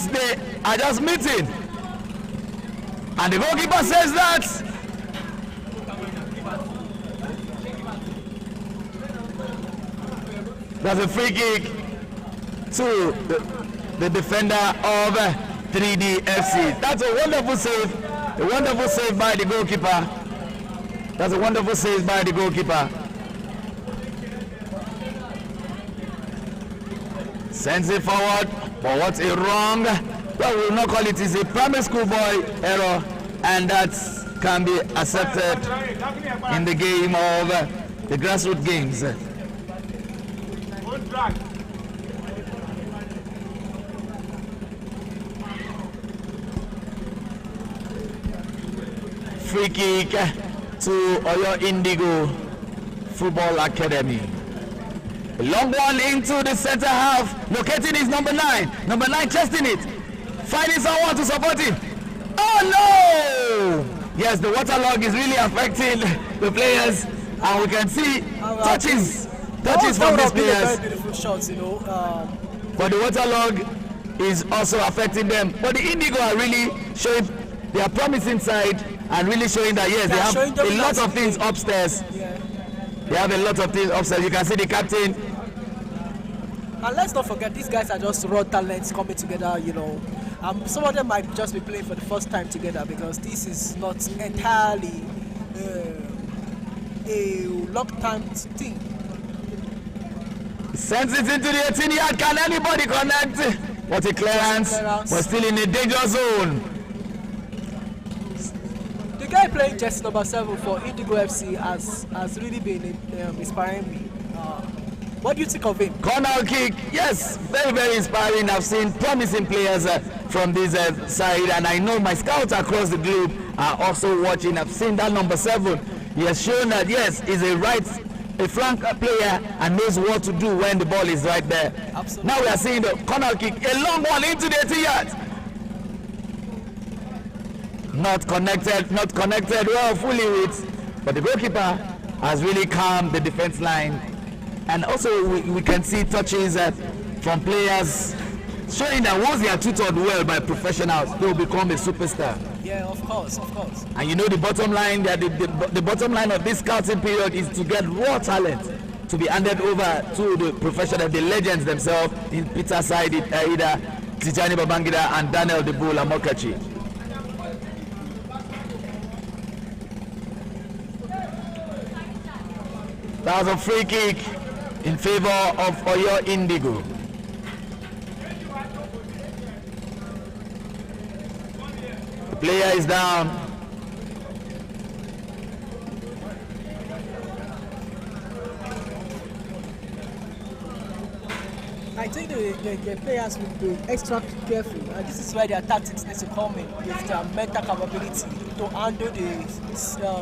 they are just meeting. And the goalkeeper says that. That's a free kick to the defender of 3D FC. That's a wonderful save. A wonderful save by the goalkeeper. That's a wonderful save by the goalkeeper. Sends it forward, but what a wrong, well, we will not call it, is a primary school boy error, and that can be accepted in the game of the grassroots games. Free kick to Oyo Indigo Football Academy. A long one into the center half, locating his number 9. Number 9 testing it, finding someone to support him. Oh no! Yes, the waterlog is really affecting the players, and we can see touches from these players. Very beautiful shots, you know. But the waterlog is also affecting them. But the Indigo are really showing their promising side and really showing that yes, they have a lot of things upstairs. Yeah. They have a lot of things upstairs. You can see the captain. And let's not forget, these guys are just raw talents coming together, you know. Some of them might just be playing for the first time together because this is not entirely a long-time thing. Sends it into the 18-yard. Can anybody connect? What a clearance. We're still in a danger zone. The guy playing jersey number 7 for Indigo FC has really been inspiring me. What do you think of him? Corner kick, yes, very, very inspiring. I've seen promising players from this side, and I know my scouts across the globe are also watching. I've seen that number 7. He has shown that, yes, he's a flank player and knows what to do when the ball is right there. Absolutely. Now we are seeing the corner kick, a long one into the 18 yards. Not connected well fully with, but the goalkeeper has really calmed the defense line. And also we can see touches from players showing that once they are tutored well by professionals, they will become a superstar. Yeah, of course. And you know the bottom line, that the bottom line of this scouting period is to get raw talent to be handed over to the professional, the legends themselves, in Peter side, either Tijani Babangida and Daniel De Bull Amokachi. That was a free kick in favor of Oyo Indigo. The player is down. I think the players will be extra careful, and this is where their tactics need to come in with their mental capability to handle the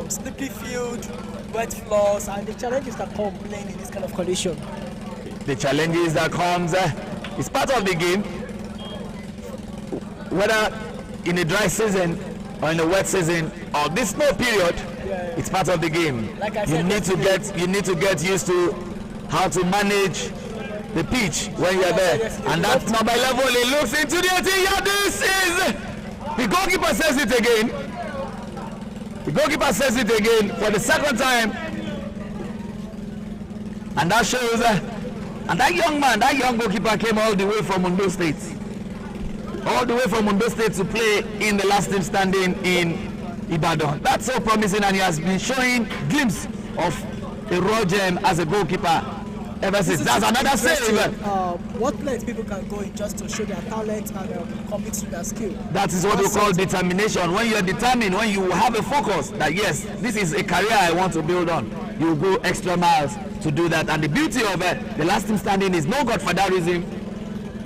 slippery field, wet floors, and the challenges that come playing in this kind of condition. The challenges that comes is part of the game. Whether in a dry season or in a wet season or this snow period, it's part of the game. Like I said, you need to get used to how to manage the pitch when you're there. And that's number 11. He looks into the 18-yard. This is the goalkeeper says it again. The goalkeeper says it again for the second time. And that shows and that young man, that young goalkeeper came all the way from Ondo State. All the way from Ondo State to play in the last team standing in Ibadan. That's so promising, and he has been showing glimpse of a raw gem as a goalkeeper ever since. That's another save. What place people can go in just to show their talent and commit to their skill? That is what we call determination. When you are determined, when you have a focus that yes, this is a career I want to build on, you go extra miles to do that. And the beauty of it, the last team standing is no godfatherism,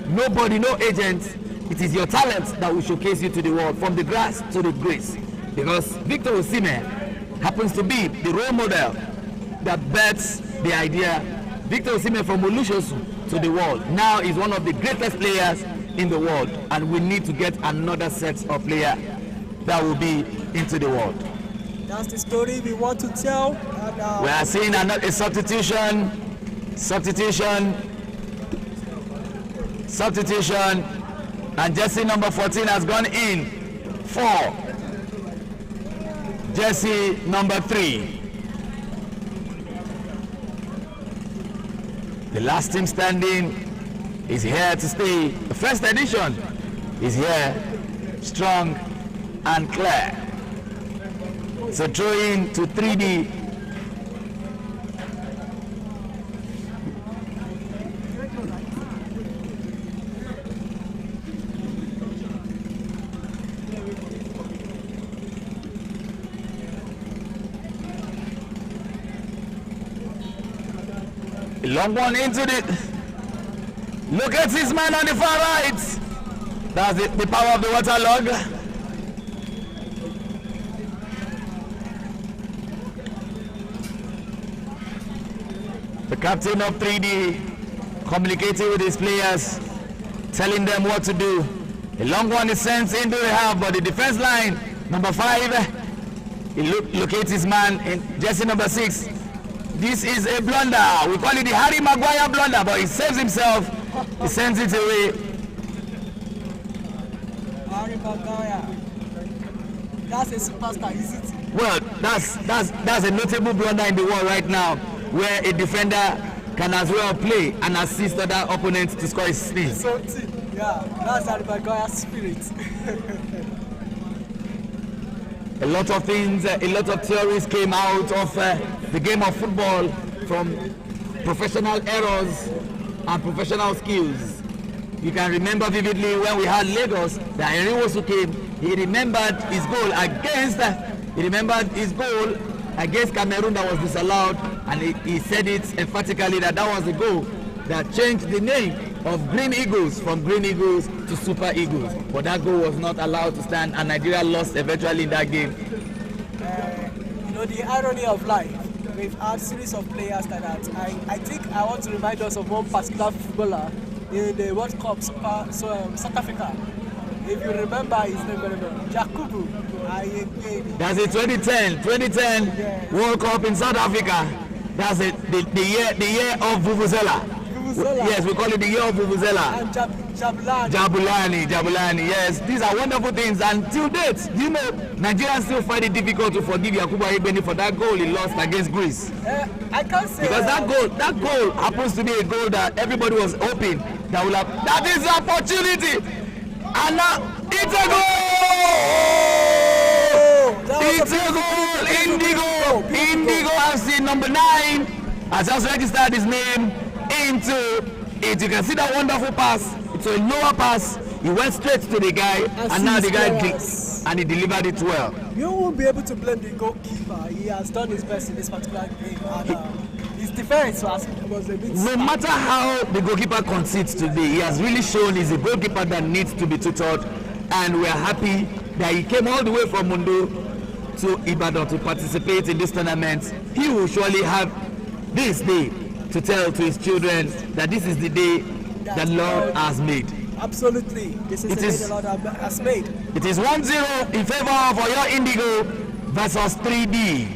nobody, no agents. It is your talent that will showcase you to the world, from the grass to the grace. Because Victor Osimhen happens to be the role model that bets the idea. Victor Osimhen from Olushosu to the world now is one of the greatest players in the world, and we need to get another set of players that will be into the world. That's the story we want to tell. And, we are seeing a substitution. And jersey number 14 has gone in for jersey number 3. The last team standing is here to stay. The first edition is here, strong and clear. So throw in to 3D. Long one into the. Look at this man on the far right. That's the power of the waterlog. The captain of 3D communicating with his players, telling them what to do. The long one is sent into the half, but the defense line, number 5, he locates his man in jersey number 6. This is a blunder. We call it the Harry Maguire blunder, but he saves himself. He sends it away. Harry Maguire. That's a superstar, isn't it? Well, that's a notable blunder in the world right now, where a defender can as well play and assist other opponents to score his sneeze. So, yeah, that's Harry Maguire's spirit. A lot of things, a lot of theories came out of the game of football, from professional errors and professional skills. You can remember vividly when we had Lagos, that Henry came, he remembered his goal against Cameroon that was disallowed, and he said it emphatically that was the goal that changed the name of Green Eagles from Green Eagles to Super Eagles. But that goal was not allowed to stand, and Nigeria lost eventually in that game. You know, the irony of life, we've had a series of players like that. I think I want to remind us of one particular footballer in the World Cup, South Africa. If you remember his name very well, Jakubu. That's it, 2010 yeah. World Cup in South Africa. That's it, the year of Vuvuzela. Yes, we call it the year of Vuvuzela. And Jabulani, yes. These are wonderful things, and till date, you know, Nigerians still find it difficult to forgive Yakubu Ayebeni for that goal he lost against Greece. I can't say because that goal happens to be a goal that everybody was hoping that will have. That is the opportunity, and now it's a goal! It's a goal! Indigo FC number 9 has just registered his name into it. You can see that wonderful pass. It's a lower pass. He went straight to the guy, and now the guy and he delivered it well. You won't be able to blame the goalkeeper. He has done his best in this particular game, and his defense was a bit. No matter how the goalkeeper concedes today, he has really shown he's a goalkeeper that needs to be tutored, and we are happy that he came all the way from Mundo to Ibadan to participate in this tournament. He will surely have this day to tell to his children that this is the day that Lord has made. Absolutely. This is the day the Lord has made. It is 1-0 in favor of Oyo Indigo versus 3D.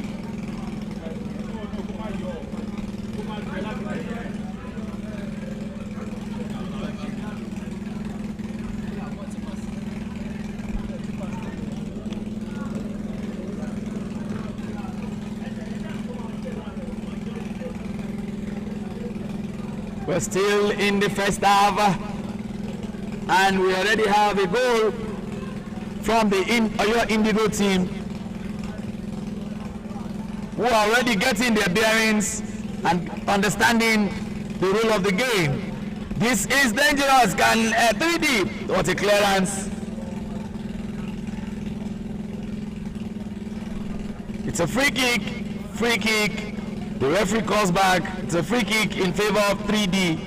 We're still in the first half, and we already have a goal from the Oyo Indigo team, who are already getting their bearings and understanding the rule of the game. This is dangerous. Can 3D? What a clearance! It's a free kick. The referee calls back. It's a free kick in favor of 3D,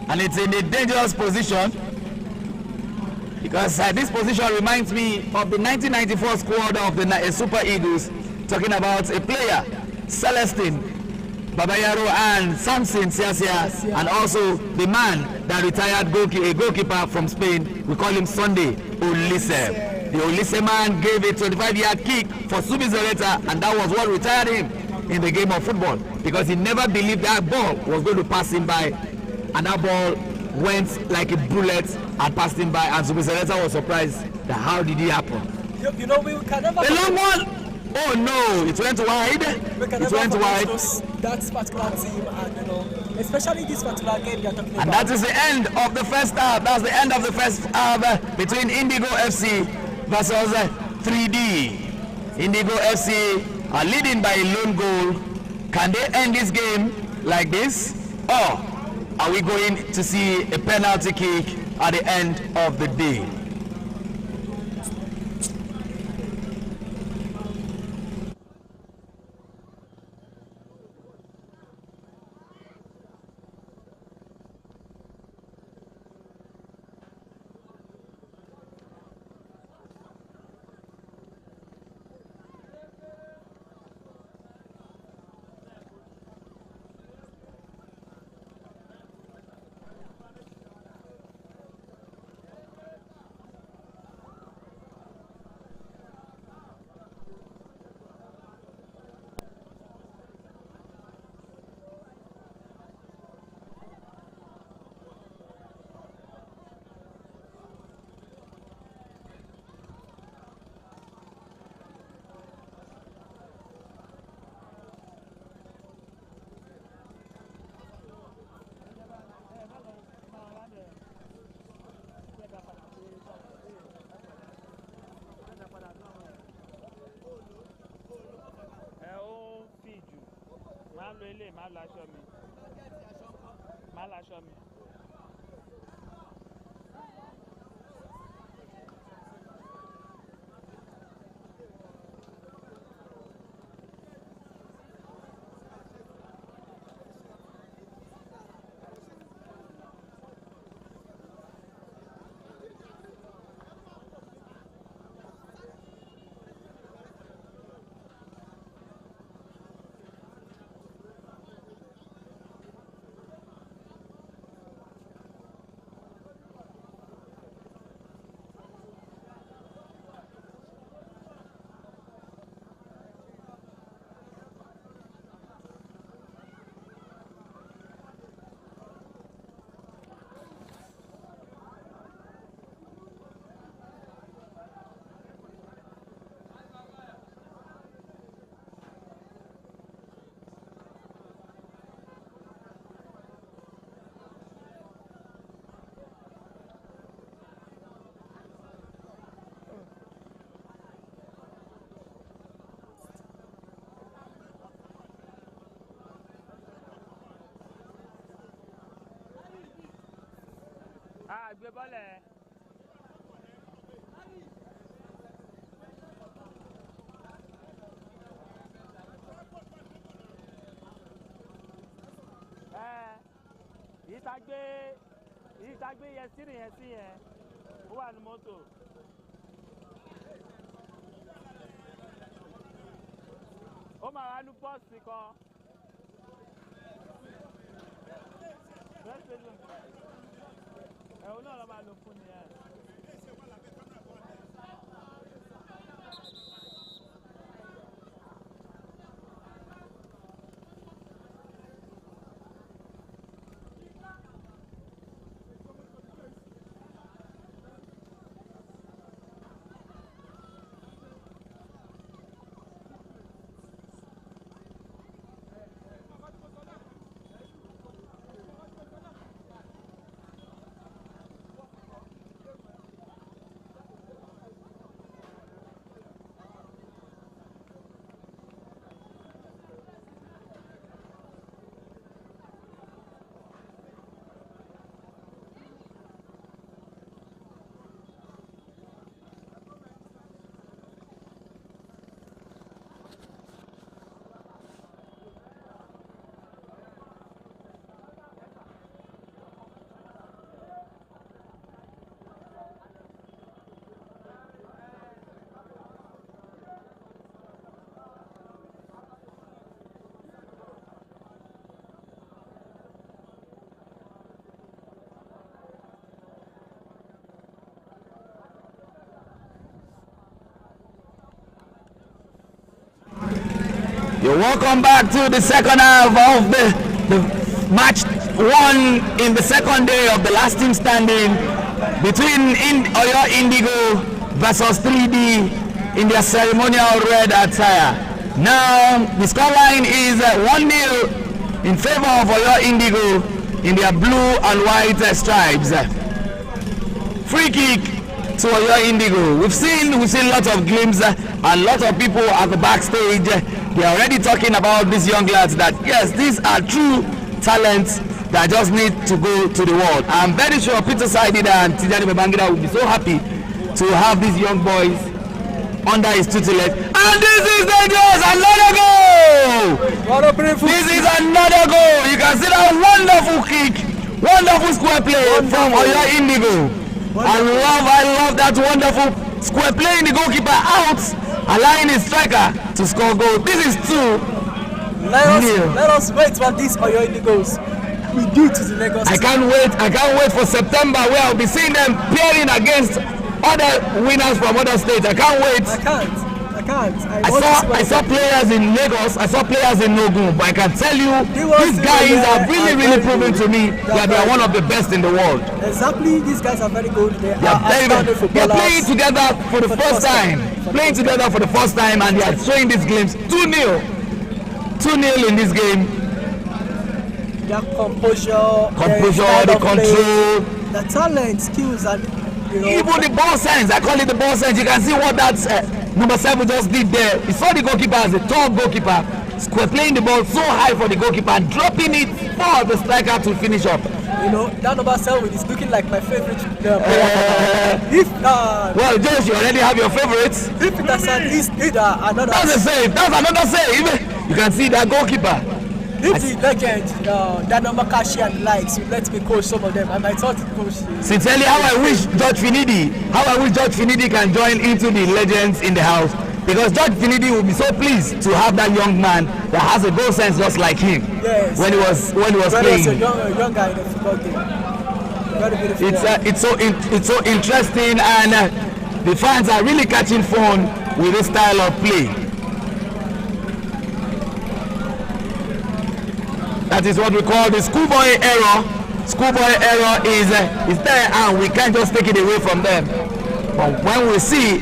and it's in a dangerous position, because this position reminds me of the 1994 squad of the Super Eagles, talking about a player, Celestine Babayaro and Samson Siasia, and also the man that retired a goalkeeper from Spain. We call him Sunday Olise. The Olise man gave a 25-yard kick for Subi Zoreta, and that was what retired him in the game of football, because he never believed that ball was going to pass him by, and that ball went like a bullet and passed him by, and Zubizarreta was surprised that how did it happen? You know, we can never. A long one! Oh no, it went wide. We can It never went wide. that particular team, and you know, especially this particular game we are talking And about. that is the end of the first half. That's the end of the first half between Indigo FC versus 3D. Indigo FC are leading by a lone goal. Can they end this game like this? Or are we going to see a penalty kick at the end of the day? Gbé bọ́lẹ̀. Yìí tá gbé yẹn sírì yẹn sí yẹn, ó wà ní mọ́tò. Ó máa wá ní bọ́ọ̀sì kan. Ẹ̀hún náà ló máa lò fún ni ẹ̀. You're welcome back to the second half of the match won in the second day of the last team standing between Oyo Indigo versus 3D in their ceremonial red attire. Now the scoreline is 1-0 in favor of Oyo Indigo in their blue and white stripes. Free kick to Oyo Indigo. We've seen lots of glimpses and lots of people at the backstage. They are already talking about these young lads that yes, these are true talents that just need to go to the world. I'm very sure Peter Saidida and Tijani Babangida will be so happy to have these young boys under his tutelage. And this is dangerous! Another goal! This is another goal! You can see that wonderful kick, wonderful square play from Oyo Indigo. I love that wonderful square play in the goalkeeper out, allowing his striker to score goal. This is 2. Let us wait for these Oyo Indigos. We do to the Lagos. I can't wait for September where I'll be seeing them pairing against other winners from other states. I can't wait. I can't. I saw players in Lagos, I saw players in Ogun, but I can tell you, these guys have really proven to me that they are one of the best in the world. Exactly, these guys are very good. They are playing together for the first time. Playing together for the first time, and they are showing this glimpse. 2-0 in this game. Their composure, the control, the talent, skills, and even the ball sense. I call it the ball sense. You can see what that number 7 just did there. He saw the goalkeeper as a tall goalkeeper, square playing the ball so high for the goalkeeper and dropping it for the striker to finish up. You know, that number 7 is looking like my favorite player. Well, Josh, you already have your favorites. If Peterson is another. That's a save. That's another save. You can see that goalkeeper. If the legend, that number Kashi and likes, you let me coach some of them. And I thought it coach. Sincerely, how I wish George Finidi can join into the legends in the house, because George Finidi will be so pleased to have that young man that has a goal sense just like him. Yes. When he was playing. He was a young guy in the football game. Very beautiful. It's so interesting, and the fans are really catching fun with this style of play. That is what we call the schoolboy error. Schoolboy error is there, and we can't just take it away from them. But when we see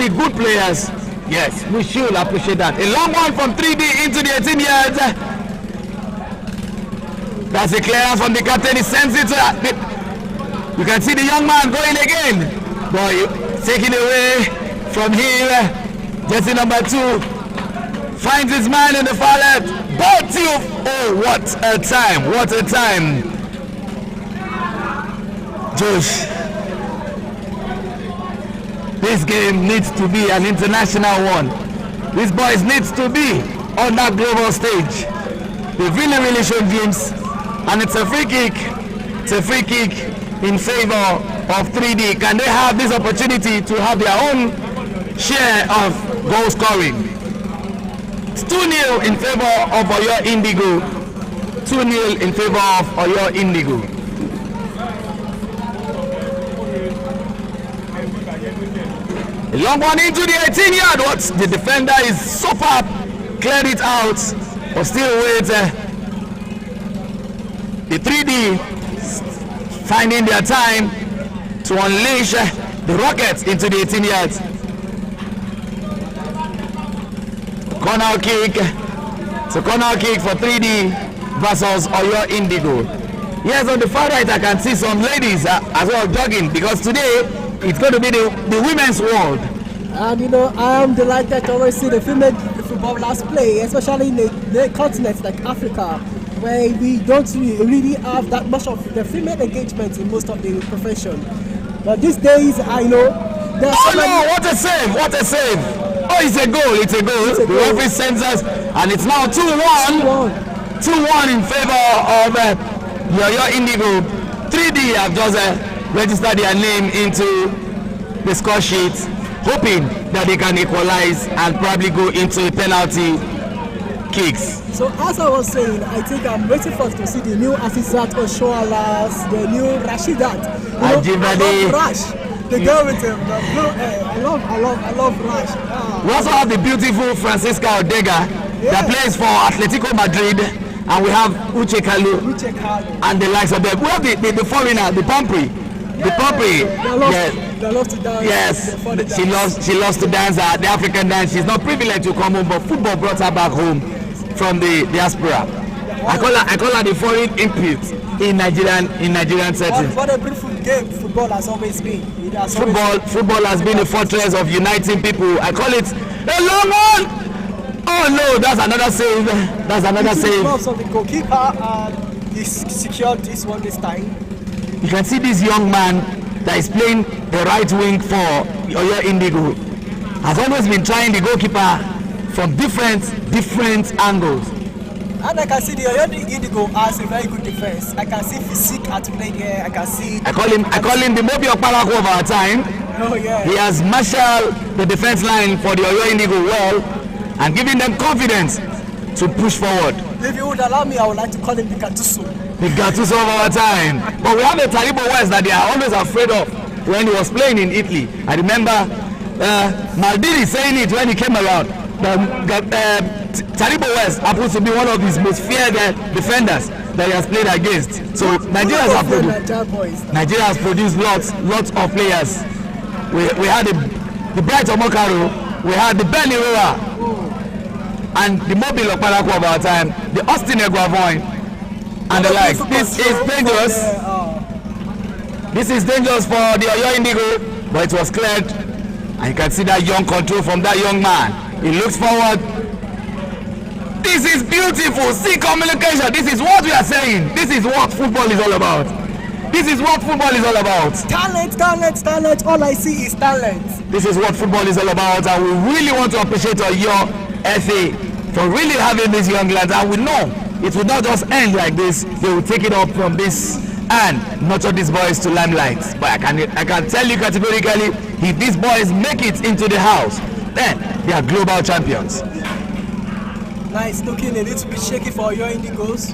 good players, yes, we should appreciate that. A long one from 3D into the 18 yards. That's a clearance from the captain. He sends it to you can see the young man going again. Boy, taken away from here. Jersey number 2 finds his man in the far left. Oh, what a time! What a time! Josh, this game needs to be an international one. These boys need to be on that global stage. They've really shown glimpse, and it's a free kick. It's a free kick in favor of 3D. Can they have this opportunity to have their own share of goal scoring? It's 2-0 in favor of Oyo Indigo. 2-0 in favor of Oyo Indigo. A long one into the 18-yard. What? The defender is so far, cleared it out, but still wait. The 3D finding their time to unleash the Rockets into the 18 yards. Corner kick. It's a corner kick for 3D versus Oyo Indigo. Yes, on the far right I can see some ladies as well jogging, because today it's going to be the women's world. And you know, I am delighted to always see the female footballers play, especially in the continents like Africa, where we don't really have that much of the female engagement in most of the profession. But these days, I know there's so many. What a save! What a save! Oh, it's a goal! It's a goal! The referee sends us, and it's now 2-1. 2-1 in favor of Oyo Indigo. 3D have just registered their name into the score sheet, hoping that they can equalize and probably go into penalty kicks. So as I was saying, I think I'm waiting for us to see the new Asisat Oshoalas, the new Rashidat. I love Rash. The girl with him, the blue hair. I love Rash. We also have the beautiful Francisca Odega that plays for Atletico Madrid. and we have Uche Kalu, and the likes of them. We have the foreigner, the Pumpy. The Pumpy. They love to dance. Yes, she loves to dance the African dance. She's not privileged to come home, but football brought her back home from the diaspora. I call her the foreign input in Nigerian settings. What a beautiful game football has always been. Football has been a fortress of uniting people. I call it a long one. Oh no, that's another save. So the goalkeeper is secured this one this time. You can see this young man that is playing the right wing for Oyo Indigo has always been trying the goalkeeper from different angles. And I can see the Oyo Indigo has a very good defense. I can see physique at play here. I can see. I call him the Mobi Okpalako of our time. Oh yeah. He has marshaled the defense line for the Oyo Indigo well and giving them confidence to push forward. If you would allow me, I would like to call him the Gattuso. The Gattuso of our time. But we have a Taribo West that they are always afraid of when he was playing in Italy. I remember Maldini saying it when he came around. Taribo West happens to be one of his most feared defenders that he has played against. So Nigeria has produced lots of players. We had the Bright Omokaro, we had the Benny Roa, and the Mobile Okpalako of our time, the Austin Eguavoin, and the likes. This is dangerous. This is dangerous for the Oyo Indigo, but it was cleared. And you can see that young control from that young man. He looks forward. This is beautiful. See communication. This is what we are saying. This is what football is all about. This is what football is all about. Talent. All I see is talent. This is what football is all about, and we really want to appreciate your FA for really having these young lads. And we know it will not just end like this. They will take it up from this and nurture these boys to limelight. But I can tell you categorically, if these boys make it into the house, then they are global champions. Nice, looking a little bit shaky for your Indigos.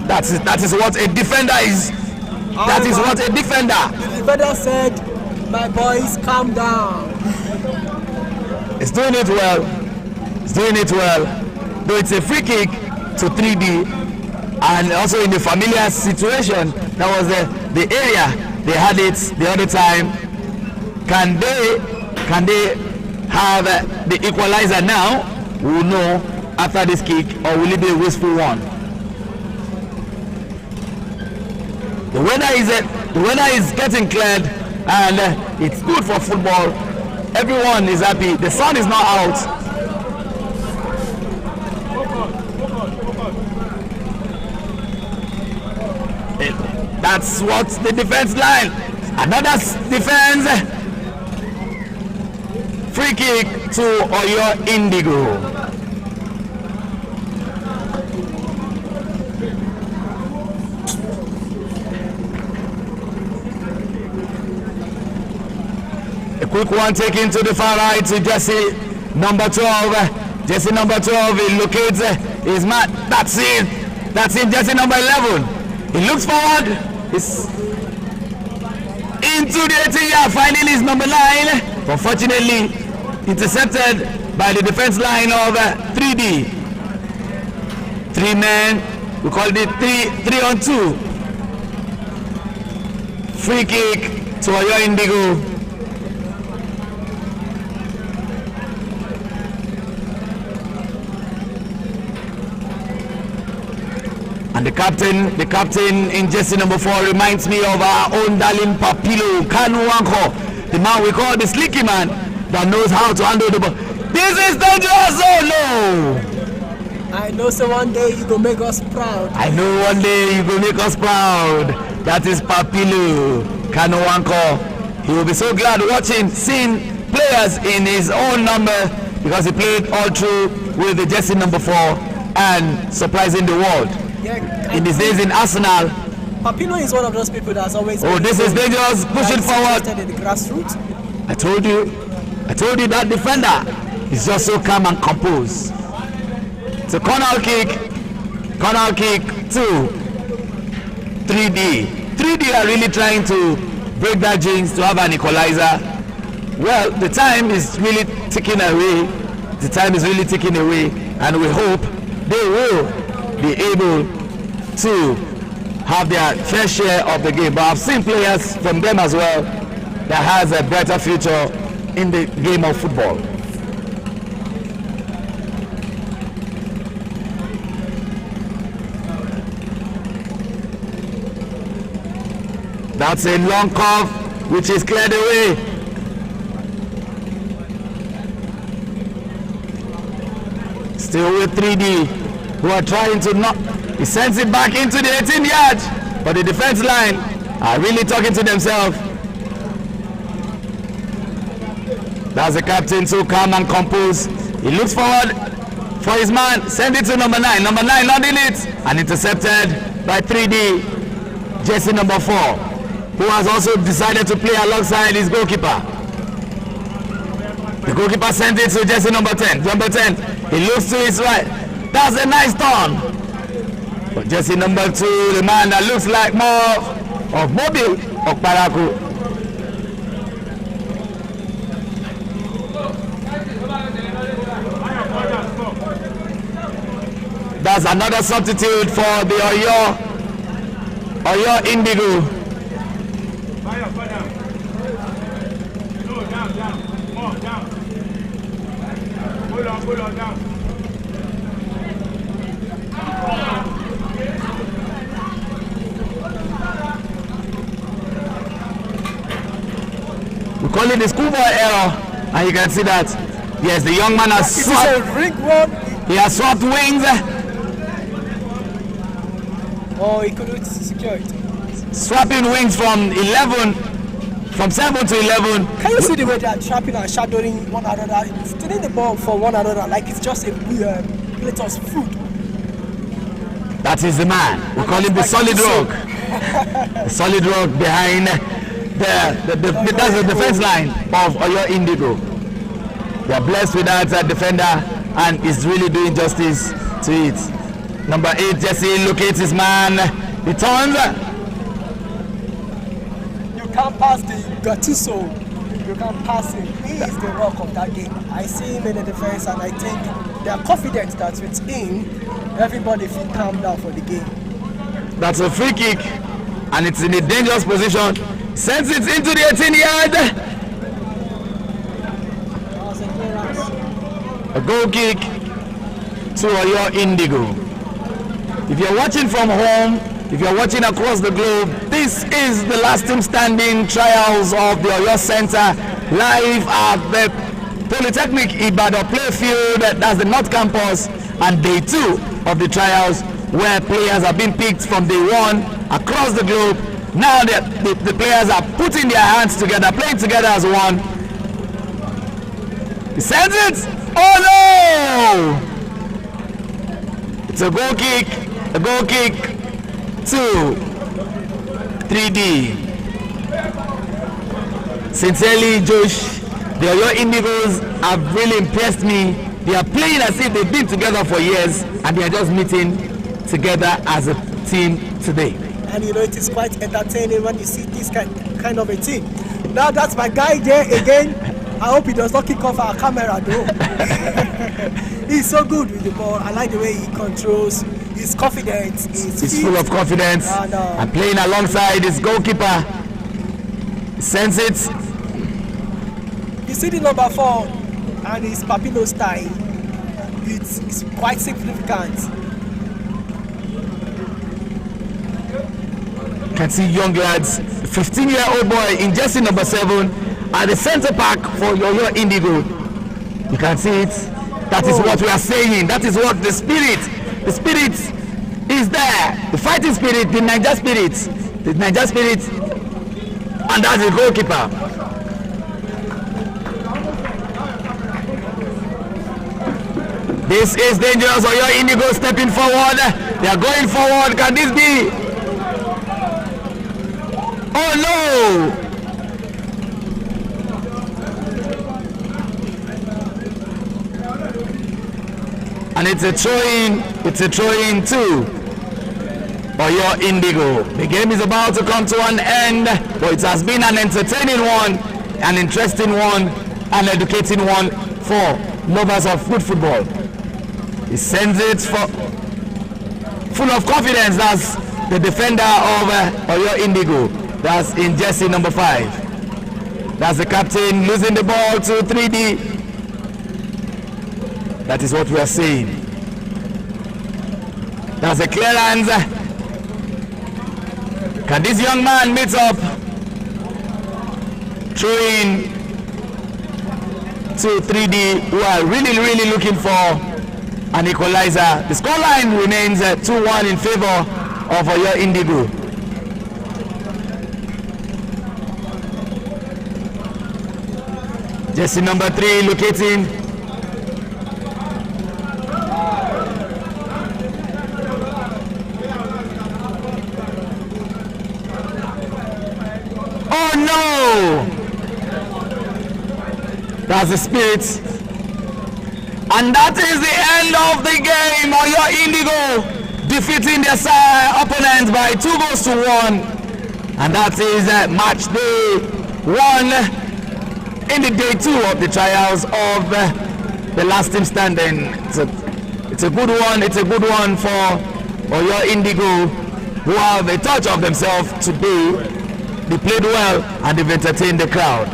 That is what a defender is. That is what a defender. The defender said, "My boys, calm down." It's doing it well. Though it's a free kick to 3D, and also in the familiar situation, that was the area they had it the other time. Can they have the equalizer now? We will know after this kick, or will it be a wasteful one? The weather is getting cleared, and it's good for football. Everyone is happy. The sun is not out. That's what the defense line. Another defense. Free kick to Oyo Indigo. A quick one taken to the far right to Jesse number 12. Jesse number 12, he locates his man. That's it. Jesse number 11. He looks forward. It's into the 18-yard, finding his number 9. Unfortunately, intercepted by the defense line of 3D. 3 men. We called it 3-on-2. Free kick to Oyo Indigo. And the captain in jersey number 4 reminds me of our own darling Papilo Kanu Wanko, the man we call the slicky man that knows how to handle the ball. This is dangerous, oh no! I know so one day you go make us proud. I know one day you go make us proud. That is Papilo Kanu Wanko. He will be so glad seeing players in his own number, because he played all through with the jersey number 4 and surprising the world. Yeah, in his days in Arsenal. Papino is one of those people that's always. Oh, this is dangerous. Push it forward. In the grassroots. I told you that defender is just so calm and composed. It's a corner kick to 3D. 3D are really trying to break that jinx to have an equalizer. Well, the time is really ticking away. And we hope they will be able to have their fair share of the game. But I've seen players from them as well that has a better future in the game of football. That's a long curve which is cleared away. Still with 3D, who are trying to knock. He sends it back into the 18 yards, but the defense line are really talking to themselves. That's the captain, so calm and composed. He looks forward for his man, send it to number 9. Number 9 nodding it, and intercepted by 3D. Jersey number 4, who has also decided to play alongside his goalkeeper. The goalkeeper sent it to jersey number 10. Number 10, he looks to his right. That's a nice turn. But jersey number 2, the man that looks like more of Mobile Okparaku. That's another substitute for the Oyo Indigo. We call it the schoolboy error, and you can see that. Yes, the young man has swapped. He has swapped wings. Oh, he couldn't secure it. Swapping wings from 7 to 11. Can you see the way they are trapping and shadowing one another, stealing the ball for one another like it's just a plate of food? That is the man. We call him the solid rock. The solid rock behind that's the defense line of Oyo Indigo. They are blessed with that defender, and is really doing justice to it. Number 8, Jesse locates his man. He turns. You can't pass the Gattuso. You can't pass him. He is the rock of that game. I see him in the defense, and I think they are confident that with him, everybody will calm down for the game. That's a free kick, and it's in a dangerous position. Sends it into the 18-yard. A goal kick to Oyo Indigo. If you're watching from home, if you're watching across the globe, this is the last team standing trials of the Oyo Center live at the Polytechnic Ibadan playfield. That's the North Campus, and day 2 of the trials, where players are being picked from day 1 across the globe. Now the players are putting their hands together, playing together as one. He sends it. Oh no! It's a goal kick to 3D. Sincerely, Josh, the Oyo Indigos have really impressed me. They are playing as if they've been together for years, and they are just meeting together as a team today. And you know, it is quite entertaining when you see this kind of a team. Now that's my guy there again. I hope he does not kick off our camera though. He's so good with the ball. I like the way he controls. He's confident. He's full of confidence. And playing alongside his goalkeeper. He sends it. You see the number 4 and his Papino style. It's quite significant. Can see young lads, 15-year-old boy in jersey number 7 at the center back for Oyo Indigo. You can see it. That is what we are saying. That is what the spirit is there. The fighting spirit, the Niger spirit, and that's the goalkeeper. This is dangerous. Oyo Indigo stepping forward. They are going forward. Can this be? Oh no! And it's a throw-in too for your Indigo. The game is about to come to an end, but it has been an entertaining one, an interesting one, an educating one for lovers of good football. He sends it for full of confidence. That's the defender of Oyo Indigo. That's in jersey number 5. That's the captain losing the ball to 3D. That is what we are saying. That's a clearance. Can this young man meet up? Throwing to 3D, who are really looking for an equalizer. The scoreline remains 2-1 in favor of Oyo Indigo. Jersey number 3 locating. Oh no! That's the spirit. And that is the end of the game. Oyo Indigo defeating their opponent by 2-1. And that is match day 1 in the day 2 of the trials of the last team standing. It's a good one. It's a good one for Oyo Indigo, who have a touch of themselves today. They played well and they've entertained the crowd.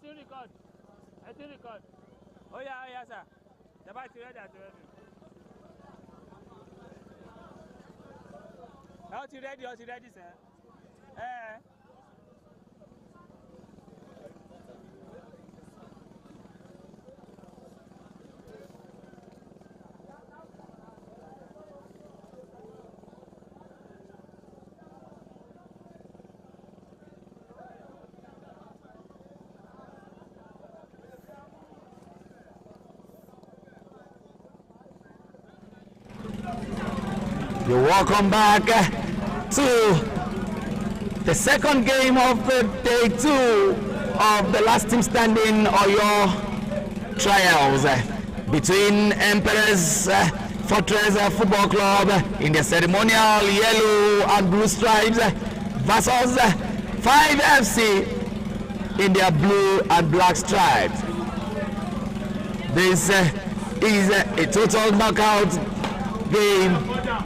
Record. I think record. Oh yeah, sir. The battery ready. How to ready, sir? You're welcome back to the second game of the day 2 of the last team standing Oyo trials between Emperors Fortress Football Club in the ceremonial yellow and blue stripes versus 5FC in their blue and black stripes. This is a total knockout game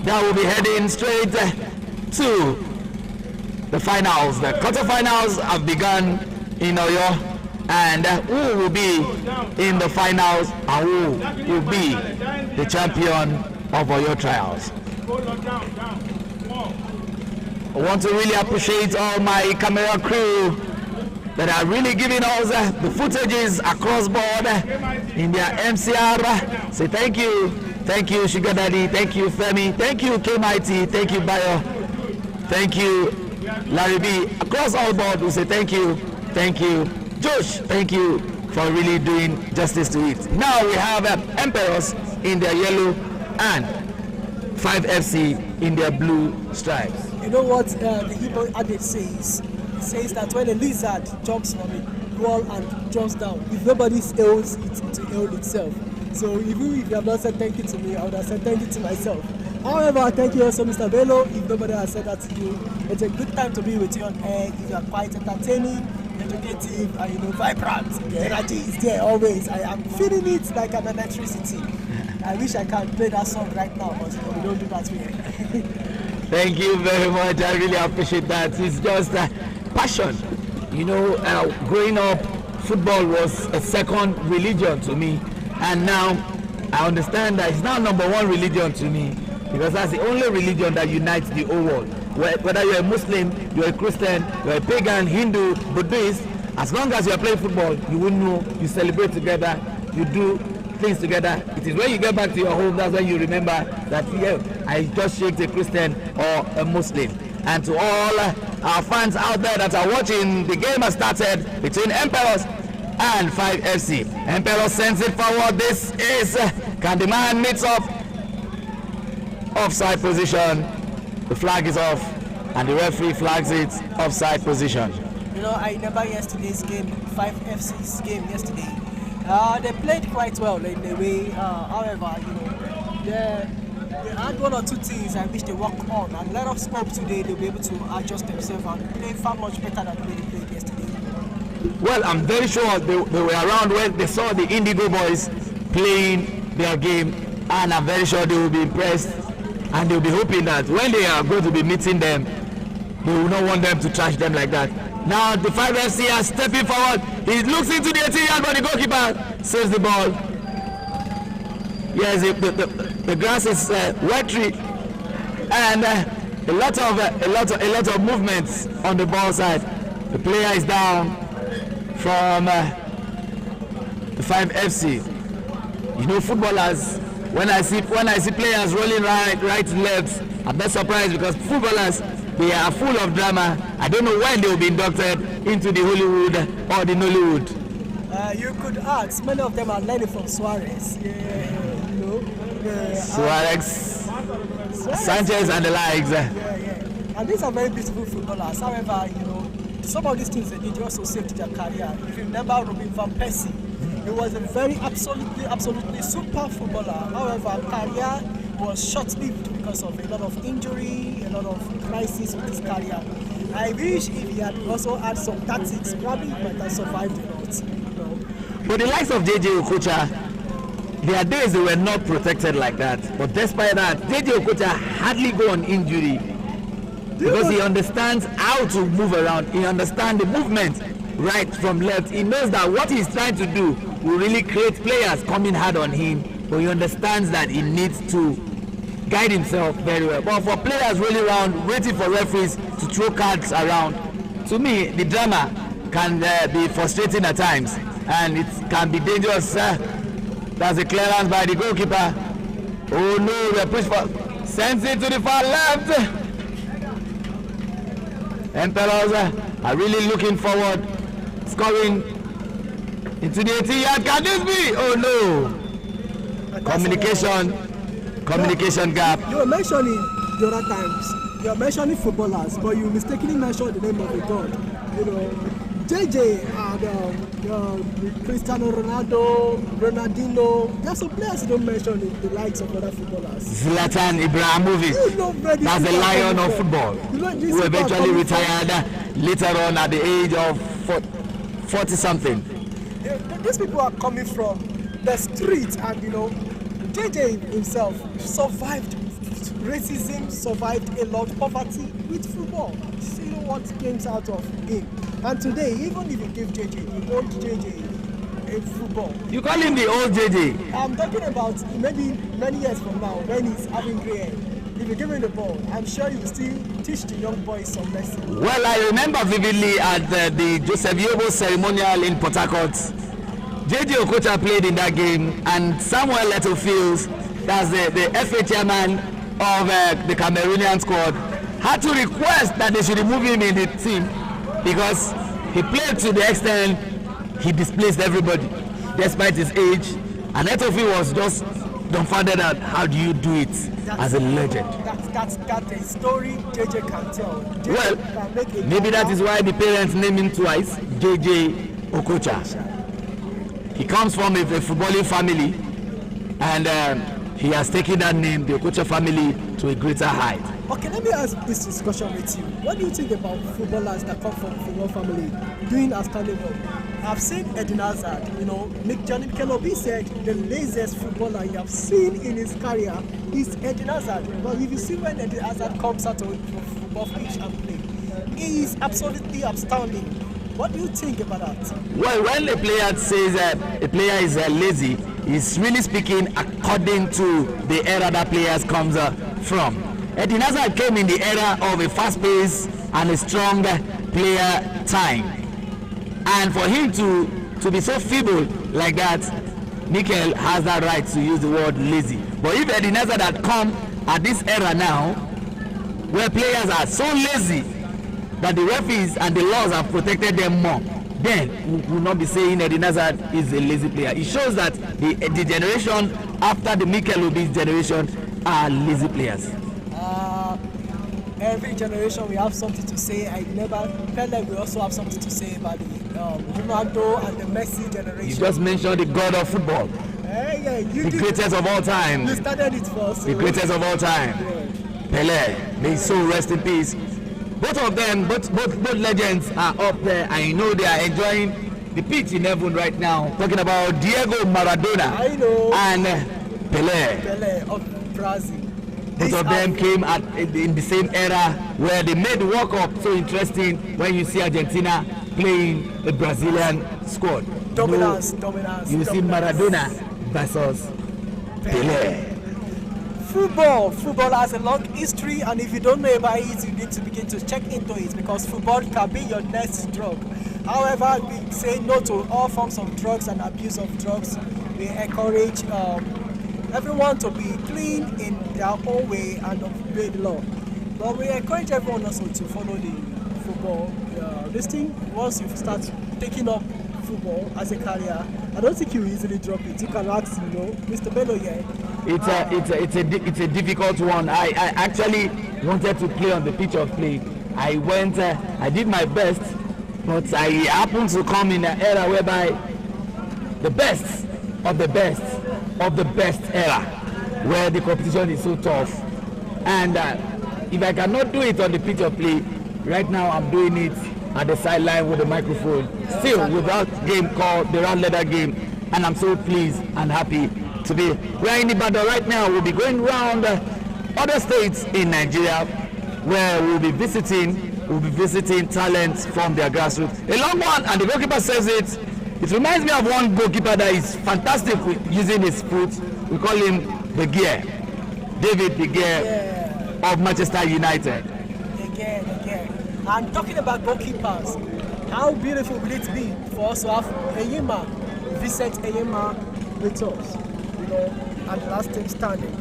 that will be heading straight to the finals. The quarterfinals have begun in Oyo, and who will be in the finals and who will be the champion of Oyo trials. I want to really appreciate all my camera crew that are really giving us the footages across board in their MCR. Say thank you. Thank you, Sugar Daddy. Thank you, Femi. Thank you, KMIT. Thank you, Bayo. Thank you, Larry B. Across all board, we say thank you. Thank you, Josh. Thank you for really doing justice to it. Now we have Emperors in their yellow and 5FC in their blue stripes. You know what the Igbo adage says? It says that when a lizard jumps from a wall and jumps down, if nobody hails it, it will hail itself. So even if you have not said thank you to me, I would have said thank you to myself. However, thank you also, Mr. Bello. If nobody has said that to you, it's a good time to be with you on air. You are quite entertaining, educative, and vibrant. The energy is there always. I am feeling it like an electricity. I wish I could play that song right now, but we don't do that here. Thank you very much. I really appreciate that. It's just passion. Growing up, football was a second religion to me. And now I understand that it's now number one religion to me, because that's the only religion that unites the whole world. Whether you're a Muslim, you're a Christian, you're a pagan, Hindu, Buddhist, as long as you're playing football, you will know, you celebrate together, you do things together. It is when you get back to your home, that's when you remember that, yeah, I just shaked a Christian or a Muslim. And to all our fans out there that are watching, the game has started between Emperors and 5FC. Emperor sends it forward. This is can the man meets up. Offside position. The flag is off, and the referee flags it offside position. I remember yesterday's game, 5FC's game yesterday. They played quite well in a way. However, they had one or two things I wish they worked on, and let us hope today they'll be able to adjust themselves and play far much better than the way they played yesterday. Well, I'm very sure they were around when they saw the Indigo boys playing their game, and I'm very sure they will be impressed, and they'll be hoping that when they are going to be meeting them, they will not want them to trash them like that. Now the 5FC are stepping forward. He looks into the 18-yard, but the goalkeeper saves the ball. Yes, the grass is watery, and a lot of movements on the ball side. The player is down from the 5FC. Footballers, when I see players rolling right to left, I'm not surprised, because footballers, they are full of drama. I don't know when they will be inducted into the Hollywood or the Nollywood. You could ask, many of them are learning from Suarez. Suarez, Sanchez and the likes. And these are very beautiful footballers. However, some of these things they did also saved their career. If you remember Robin van Persie, he was a very absolutely super footballer. However, career was short-lived because of a lot of injury, a lot lot of crises with his career. I wish if he had also had some tactics, probably he might have survived a lot. You know. But the likes of JJ Okocha, there are days they were not protected like that. But despite that, JJ Okocha hardly go on injury because he understands how to move around. He understands the movement right from left. He knows that what he's trying to do will really create players coming hard on him. But he understands that he needs to guide himself very well. But for players rolling around, waiting for referees to throw cards around, to me, the drama can be frustrating at times. And it can be dangerous. That's a clearance by the goalkeeper. Oh no, they're pushed for. Sends it to the far left. Emperors are really looking forward. Scoring into the 18-yard. Can this be? Oh no. Communication gap. You were mentioning the other times. You are mentioning footballers, but you mistakenly mentioned the name of the god. You know, JJ and Cristiano Ronaldo, Ronaldinho. There are some players you don't mention the likes of other footballers. Zlatan Ibrahimovic. That's the lion of football. Who eventually retired later on at the age of 40-something. These people are coming from the street, and you know, JJ himself survived racism, survived a lot of poverty with football. See what came out of him. And today, even if you give JJ, the old JJ, a football. You call him the old JJ? I'm talking about maybe many years from now when he's having grey hair. If you give him the ball, I'm sure you will still teach the young boys some lessons. Well, I remember vividly at the Joseph Yobo ceremonial in Port Harcourt. JJ Okocha played in that game, and Samuel Leto-Fields, that's the FA chairman of the Cameroonian squad, had to request that they should remove him in the team because he played to the extent he displaced everybody despite his age, and Leto-Fields was just dumbfounded at how do you do it as a legend. That's a story JJ can tell. JJ Well, can maybe that is why the parents named him twice, JJ Okocha. He comes from a footballing family, and he has taken that name, the Okocha family, to a greater height. Okay, let me ask this discussion with you. What do you think about footballers that come from football family doing outstanding work? I've seen Eden Hazard, you know, Johnny Kelobi said the laziest footballer you have seen in his career is Eden Hazard. But if you see when Eden Hazard comes out of football pitch and play, he is absolutely outstanding. What do you think about that? Well, when a player says a player is lazy, he's really speaking according to the era that players comes from. Eden Hazard came in the era of a fast pace and a strong player time. And for him to be so feeble like that, Mikel has that right to use the word lazy. But if Eden Hazard had come at this era now, where players are so lazy that the referees and the laws have protected them more, then we will not be saying Eden Hazard is a lazy player. It shows that the generation after the Mikel Obi's generation are lazy players. Every generation we have something to say. I never felt like we also have something to say about the Ronaldo and the Messi generation. You just mentioned the god of football. Yeah, The greatest of all time. You started it first. The greatest of all time. Pelé, may his soul rest in peace. Both of them, both legends are up there. I know they are enjoying the pitch in heaven right now. Talking about Diego Maradona I know. and Pelé. Pelé of Brazil. Both of them came in the same era where they made the World Cup so interesting when you see Argentina playing a Brazilian squad. Dominance. You see Maradona versus Pelé. Football has a long history, and if you don't know about it, you need to begin to check into it, because football can be your next drug. However, we say no to all forms of drugs and abuse of drugs. We encourage everyone to be clean in their own way and obey the law. But we encourage everyone also to follow the football. This thing, once you start taking up football as a career, I don't think you easily drop it. You can ask, Mr. Bello here. It's a difficult one. I actually wanted to play on the pitch of play. I went, I did my best, but I happened to come in an era whereby the best of the best of the best era, where the competition is so tough, and if I cannot do it on the pitch of play, right now I'm doing it at the sideline with the microphone, still without game called the round leather game, and I'm so pleased and happy to be. We are in Ibadan right now. We'll be going around other states in Nigeria where we'll be visiting talents from their grassroots. A long one, and the goalkeeper says it. It reminds me of one goalkeeper that is fantastic with using his foot. We call him De Gea, David De Gea of Manchester United. De Gea. And talking about goalkeepers, how beautiful will it be for us to have Eyima, Vincent Eyima, with us, you know, at the last team standing.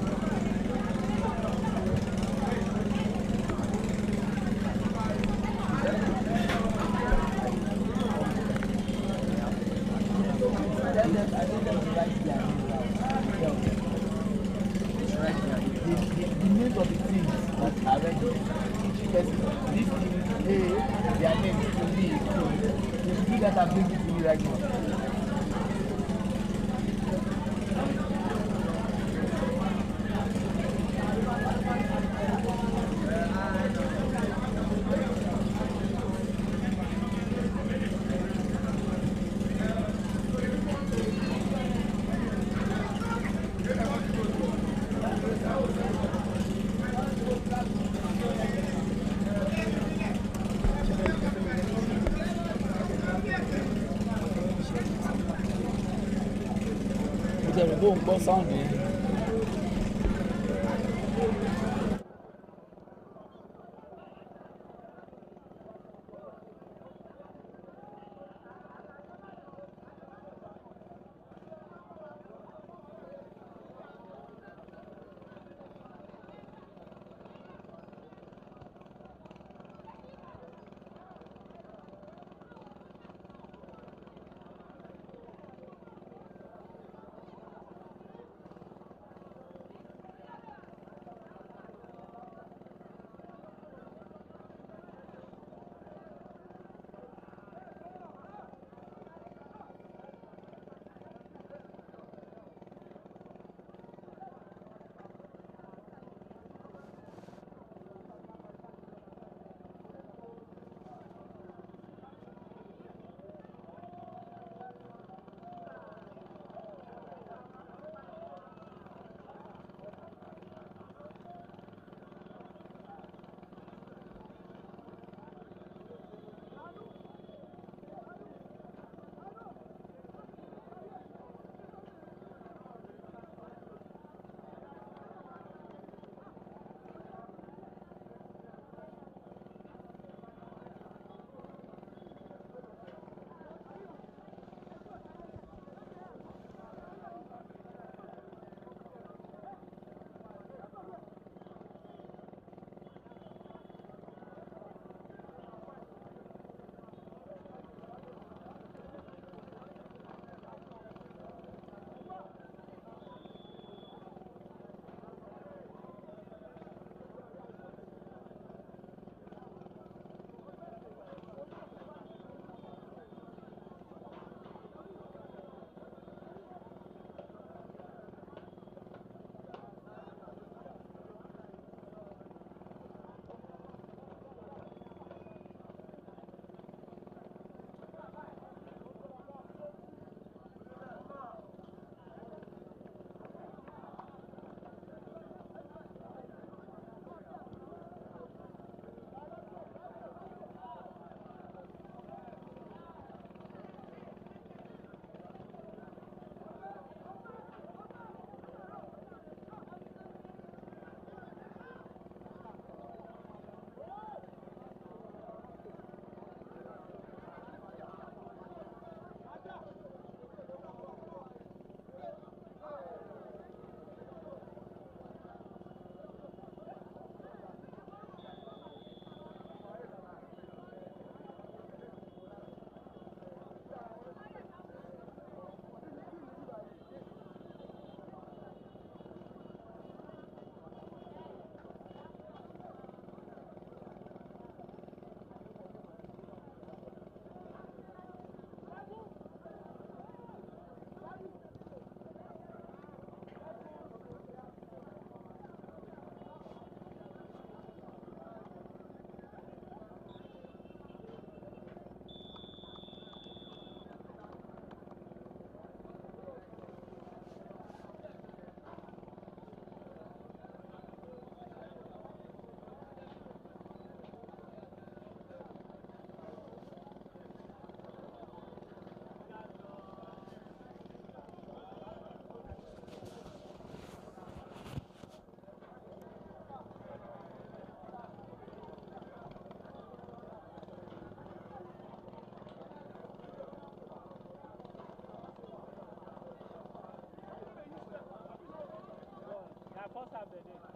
first half they did.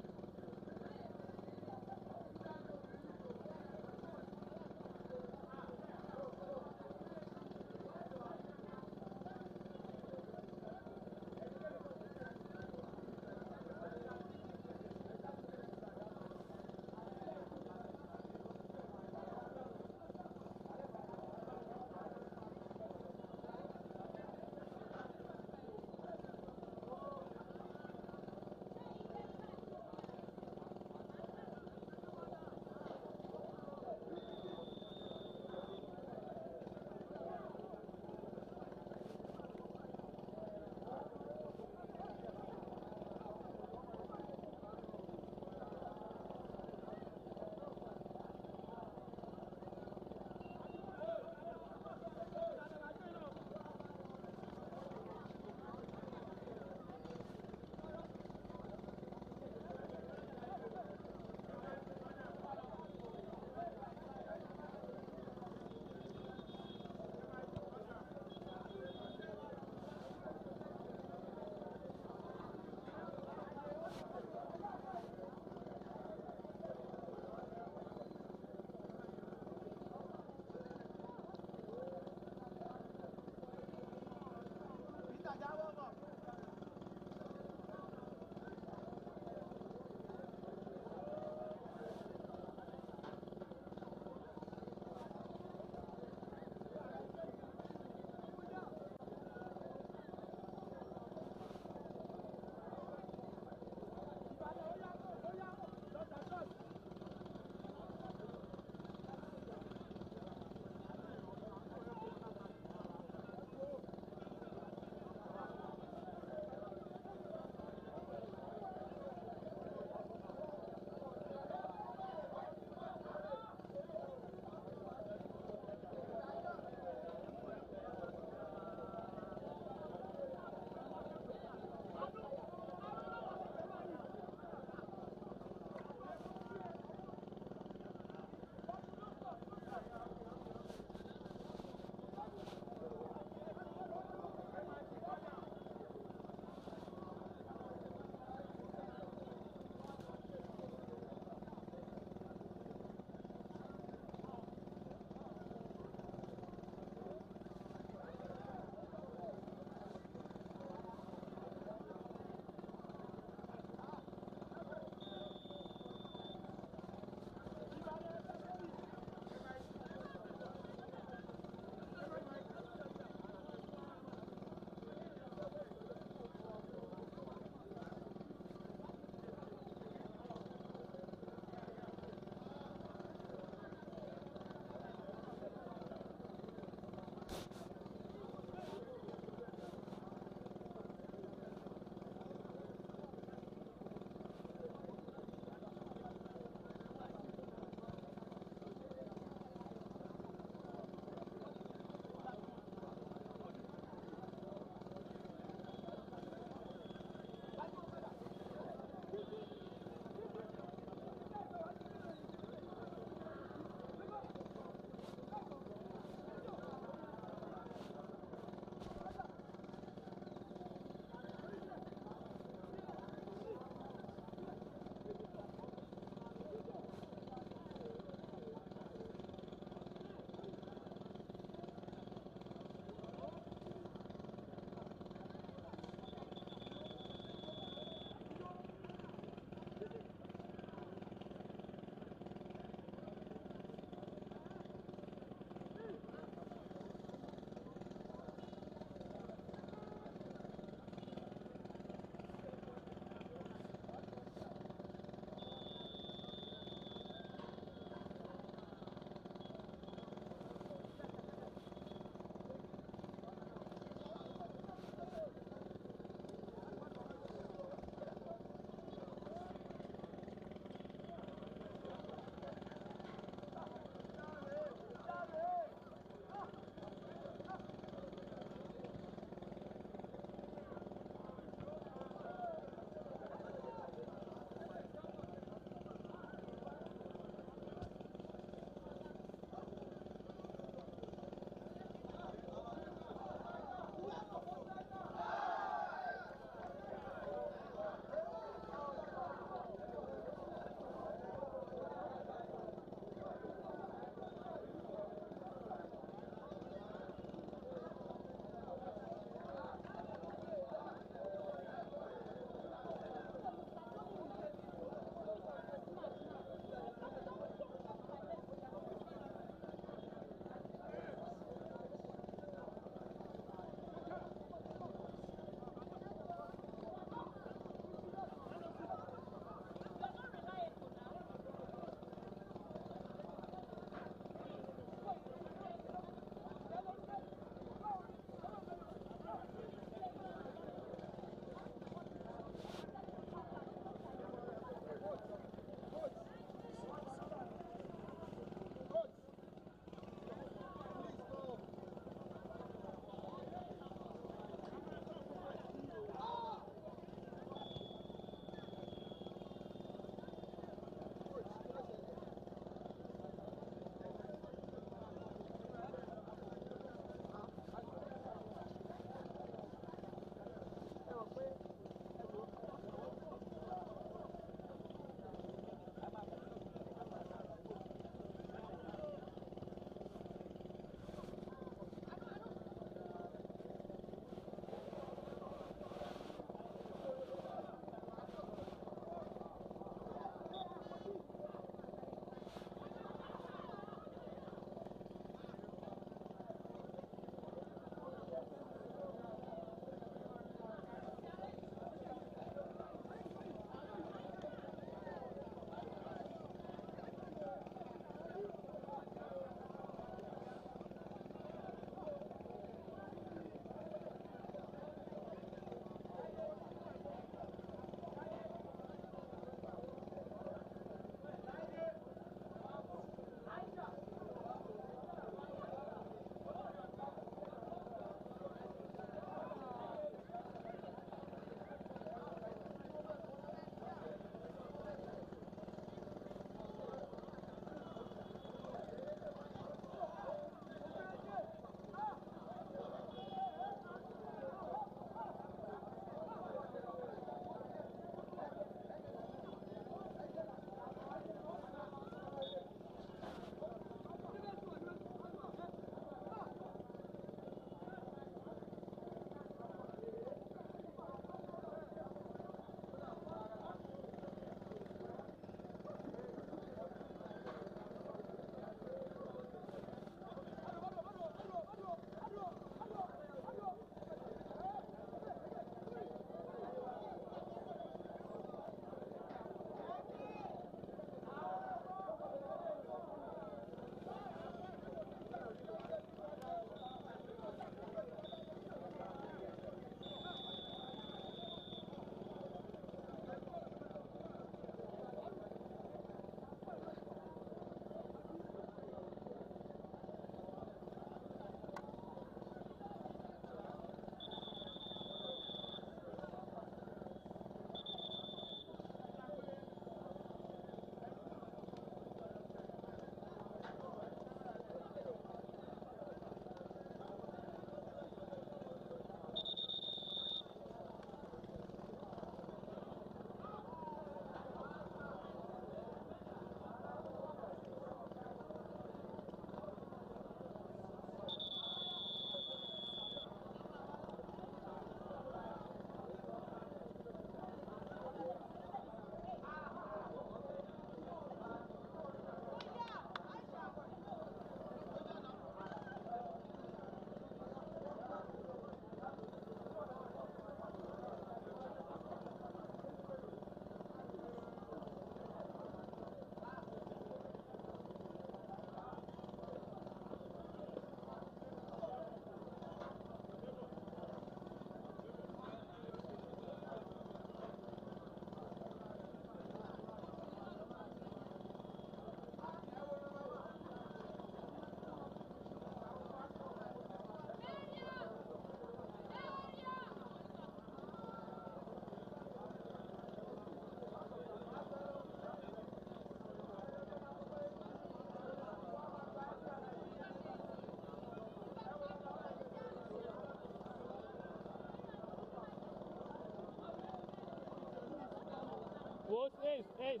wo ace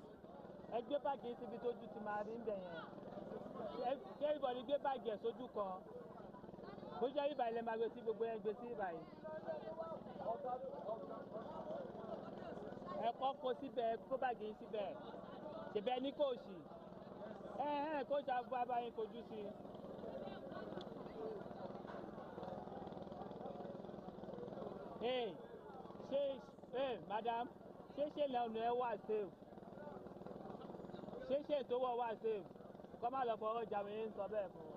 ẹ gbé báàgì síbi tójú ti máa rí ń bẹ̀ yẹn kí everybody gbé báàgì ẹ̀ sójú kan bó jẹ́ ibà ilẹ̀ máa gbé sí gbogbo ẹ̀ gbé sí ibà yìí ẹ kọ́ kó síbẹ̀ kó báàgì yìí síbẹ̀ ṣèbẹ̀ ní kóòsì kóòsì àbúrò abáyé fojú sí madam ṣé lẹ́nu ẹ wà safe ṣé tó wọ̀ wà safe kọ́ má lọ fọwọ́ jà mí ń sọ bẹ́ẹ̀ fún